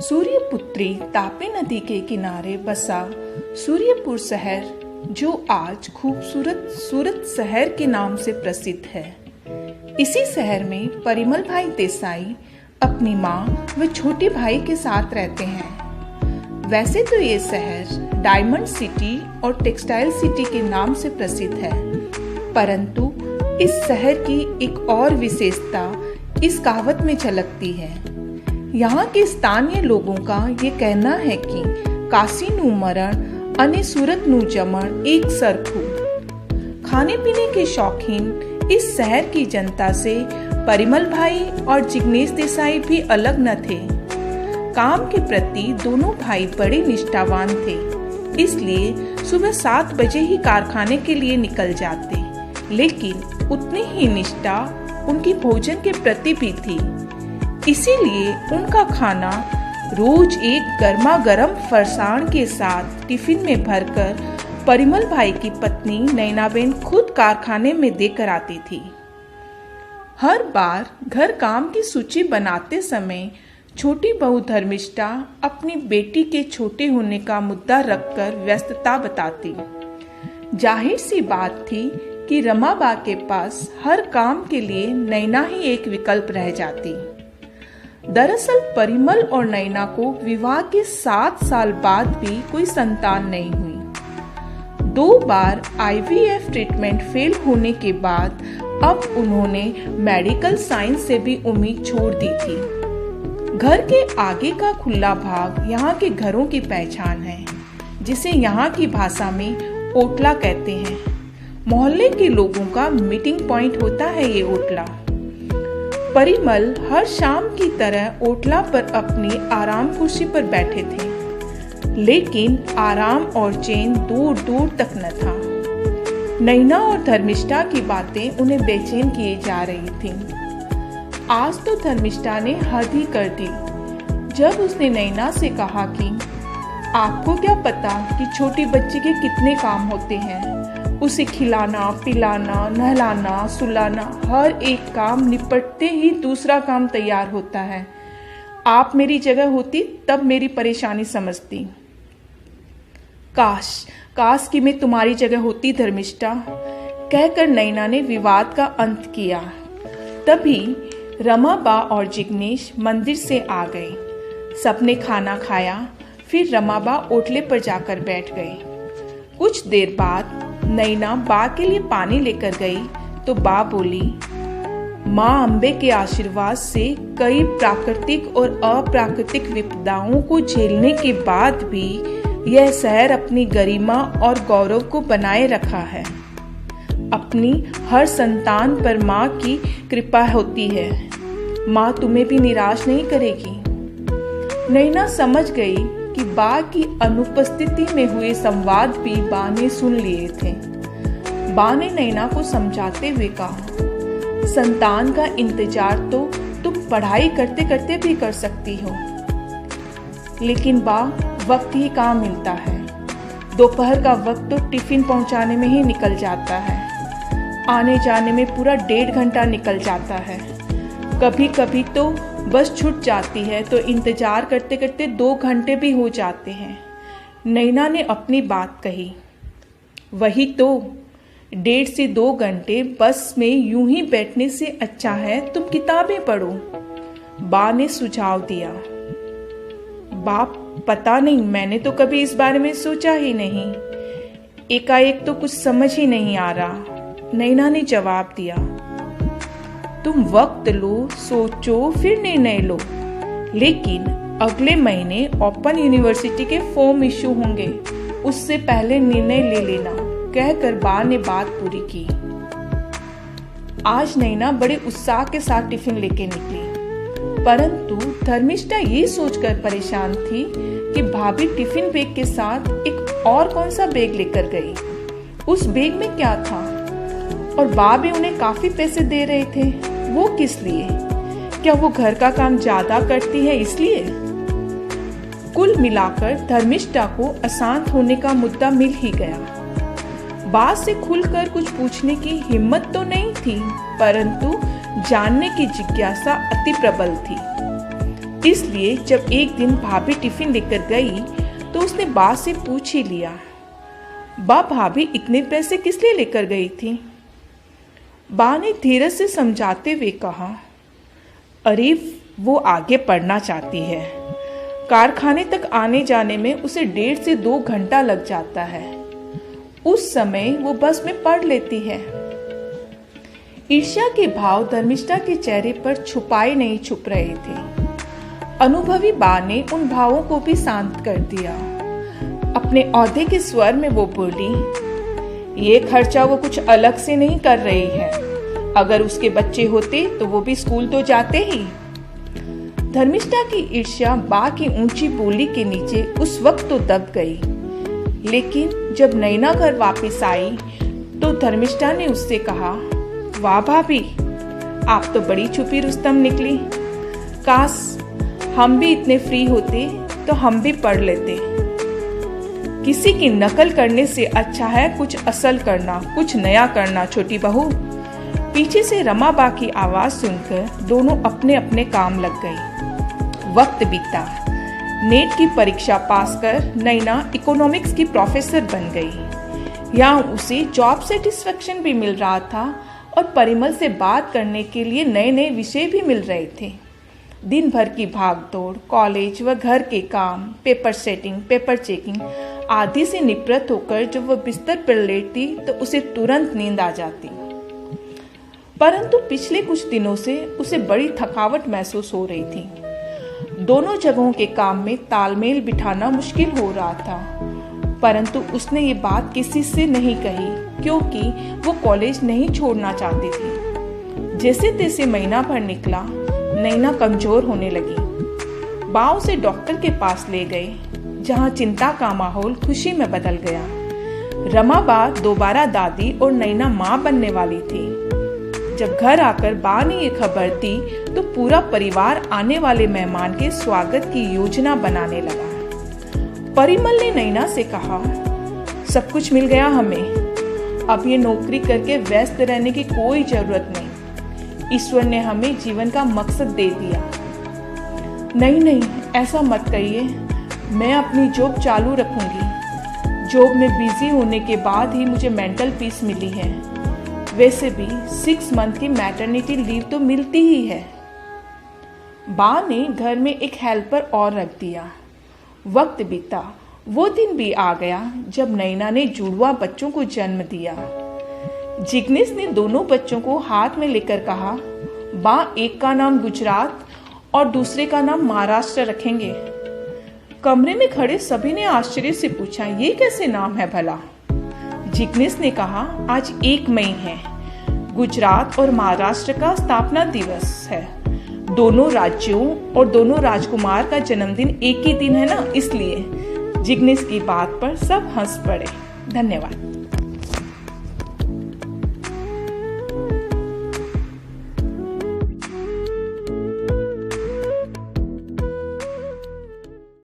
सूर्यपुत्री तापी नदी के किनारे बसा सूर्यपुर शहर, जो आज खूबसूरत सूरत शहर के नाम से प्रसिद्ध है। इसी शहर में परिमल भाई देसाई अपनी माँ व छोटे भाई के साथ रहते हैं। वैसे तो ये शहर डायमंड सिटी और टेक्सटाइल सिटी के नाम से प्रसिद्ध है, परंतु इस शहर की एक और विशेषता इस कहावत में झलकती है। यहाँ के स्थानीय लोगों का ये कहना है कि काशी नु मरण अने सूरत नु जमण एक सरखू। खाने पीने के शौकीन इस शहर की जनता से परिमल भाई और जिग्नेश देसाई भी अलग न थे। काम के प्रति दोनों भाई बड़े निष्ठावान थे, इसलिए सुबह 7 बजे ही कारखाने के लिए निकल जाते, लेकिन उतनी ही निष्ठा उनकी भोजन के प्रति भी थी। इसीलिए उनका खाना रोज एक गर्मा गर्म फरसाण के साथ टिफिन में भरकर परिमल भाई की पत्नी नैनाबेन खुद कारखाने में देकर आती थी। हर बार घर काम की सूची बनाते समय छोटी बहू धर्मिष्ठा अपनी बेटी के छोटे होने का मुद्दा रखकर व्यस्तता बताती। जाहिर सी बात थी कि रमाबा के पास हर काम के लिए नैना ही एक विकल्प रह जाती। दरअसल परिमल और नैना को विवाह के 7 साल बाद भी कोई संतान नहीं हुई। 2 बार IVF ट्रीटमेंट फेल होने के बाद अब उन्होंने मेडिकल साइंस से भी उम्मीद छोड़ दी थी। घर के आगे का खुला भाग यहाँ के घरों की पहचान है, जिसे यहाँ की भाषा में ओटला कहते हैं। मोहल्ले के लोगों का मीटिंग पॉइंट होता है ये ओटला। परिमल हर शाम की तरह ओटला पर अपनी आराम कुर्सी पर बैठे थे, लेकिन आराम और चैन दूर दूर तक न था। नैना और धर्मिष्ठा की बातें उन्हें बेचैन किए जा रही थीं। आज तो धर्मिष्ठा ने हद ही कर दी जब उसने नैना से कहा कि आपको क्या पता कि छोटी बच्ची के कितने काम होते हैं। उसे खिलाना, पिलाना, नहलाना, सुलाना, हर एक काम निपटते ही दूसरा काम तैयार होता है। आप मेरी जगह होती तब मेरी परेशानी समझती। काश कि मैं तुम्हारी जगह होती धर्मिष्ठा, कहकर नैना ने विवाद का अंत किया। तभी रमाबा और जिग्नेश मंदिर से आ गए। सबने खाना खाया, फिर रमाबा ओटले पर जाकर बैठ गए। कुछ देर बाद नैना बा के लिए पानी लेकर गई तो बा बोली, माँ अम्बे के आशीर्वाद से कई प्राकृतिक और अप्राकृतिक विपदाओं को झेलने के बाद भी यह शहर अपनी गरिमा और गौरव को बनाए रखा है। अपनी हर संतान पर माँ की कृपा होती है। माँ तुम्हें भी निराश नहीं करेगी। नैना समझ गई कि बा की अनुपस्थिति में हुए संवाद भी बा ने सुन लिए थे। बा ने नैना को समझाते हुए कहा, संतान का इंतजार तो तुम पढ़ाई करते करते भी कर सकती हो, लेकिन बा वक्त ही कहाँ मिलता है। दोपहर का वक्त तो टिफिन पहुंचाने में ही निकल जाता है। आने जाने में पूरा 1.5 घंटा निकल जाता है। कभी कभी तो बस छूट जाती है तो इंतजार करते करते 2 घंटे भी हो जाते हैं। नैना ने अपनी बात कही। वही तो 1.5 से 2 घंटे बस में यूं ही बैठने से अच्छा है तुम किताबें पढ़ो, बा ने सुझाव दिया। बाप पता नहीं, मैंने तो कभी इस बारे में सोचा ही नहीं। एकाएक तो कुछ समझ ही नहीं आ रहा, नैना ने जवाब दिया। तुम वक्त लो, सोचो, फिर निर्णय लो, लेकिन अगले महीने ओपन यूनिवर्सिटी के फॉर्म इश्यू होंगे, उससे पहले निर्णय ले लेना, कहकर बा ने बात पूरी की। आज नैना बड़े उत्साह के साथ टिफिन लेके निकली, परंतु धर्मिष्ठा ये सोचकर परेशान थी कि भाभी टिफिन बैग के साथ एक और कौन सा बैग लेकर गई। उस बैग में क्या था? और बा भी उन्हें काफी पैसे दे रहे थे, वो किस लिए? क्या वो घर का काम ज्यादा करती है इसलिए? कुल मिलाकर धर्मिष्ठा को अशांत होने का मुद्दा मिल ही गया। बा से खुलकर कुछ पूछने की हिम्मत तो नहीं थी, परंतु जानने की जिज्ञासा अति प्रबल थी। इसलिए जब एक दिन भाभी टिफिन लेकर गई तो उसने बा से पूछ ही लिया, बा भाभी इतने पैसे किस लिए लेकर गई थी? बा ने धीरज से समझाते हुए कहा, अरे वो आगे पढ़ना चाहती है। कारखाने तक आने जाने में उसे 1.5 से 2 घंटा लग जाता है। उस समय वो बस में पढ़ लेती है। ईर्ष्या के भाव धर्मिष्ठा के चेहरे पर छुपाए नहीं छुप रहे थे। अनुभवी बा ने उन भावों को भी शांत कर दिया। अपने औहदे के स्वर में वो बोली, ये खर्चा वो कुछ अलग से नहीं कर रही है। अगर उसके बच्चे होते तो वो भी स्कूल तो जाते ही। धर्मिष्ठा की ईर्ष्या बा की ऊंची बोली के नीचे उस वक्त तो दब गई, लेकिन जब नैना घर वापस आई तो धर्मिष्ठा ने उससे कहा, वाह भाभी, आप तो बड़ी छुपी रुस्तम निकली। काश हम भी इतने फ्री होते तो हम भी पढ़ लेते। किसी की नकल करने से अच्छा है कुछ असल करना, कुछ नया करना। छोटी बहू। पीछे से रमा बा की आवाज सुनकर दोनों अपने अपने काम लग गई। वक्त बीता। नेट की परीक्षा पास कर नैना इकोनॉमिक्स की प्रोफेसर बन गई। यहाँ उसे जॉब सेटिस्फेक्शन भी मिल रहा था और परिमल से बात करने के लिए नए नए विषय भी मिल रहे थे। दिन भर की भागदौड़, कॉलेज व घर के काम, पेपर सेटिंग, पेपर चेकिंग आदि से निवृत्त होकर जब वह बिस्तर पर लेटती तो उसे तुरंत नींद आ जाती। परंतु पिछले कुछ दिनों से उसे बड़ी थकावट महसूस हो रही थी। दोनों जगहों के काम में तालमेल बिठाना मुश्किल हो रहा था। परंतु उसने ये बात किसी से नहीं कही, क्योंकि वो कॉलेज नहीं छोड़ना चाहती थी। जैसे तैसे महीना भर निकला, नैना कमजोर होने लगी। बा उसे डॉक्टर के पास ले गए, जहाँ चिंता का माहौल खुशी में बदल गया। रमा बा दोबारा दादी और नैना माँ बनने वाली थी। जब घर आकर बा ने ये खबर दी तो पूरा परिवार आने वाले मेहमान के स्वागत की योजना बनाने लगा। परिमल ने नैना से कहा, सब कुछ मिल गया हमें, अब ये नौकरी करके व्यस्त रहने की कोई जरूरत नहीं। ईश्वर ने हमें जीवन का मकसद दे दिया। नहीं, ऐसा मत कहिए। मैं अपनी जॉब चालू रखूंगी। जॉब में बिजी होने के बाद ही मुझे मेंटल पीस मिली है। वैसे भी 6 मंथ की मैटरनिटी लीव तो मिलती ही है। बा ने घर में एक हेल्पर और रख दिया। वक्त बीता। वो दिन भी आ गया जब नैना ने जुड़वा बच्चों को जन्म दिया। जिग्नेश ने दोनों बच्चों को हाथ में लेकर कहा, बा एक का नाम गुजरात और दूसरे का नाम महाराष्ट्र रखेंगे। कमरे में खड़े सभी ने आश्चर्य से पूछा, ये कैसे नाम है भला? जिग्नेश ने कहा, आज 1 मई है। गुजरात और महाराष्ट्र का स्थापना दिवस है। दोनों राज्यों और दोनों राजकुमार का जन्मदिन एक ही दिन है ना, इसलिए। जिग्नेश की बात पर सब हंस पड़े। धन्यवाद।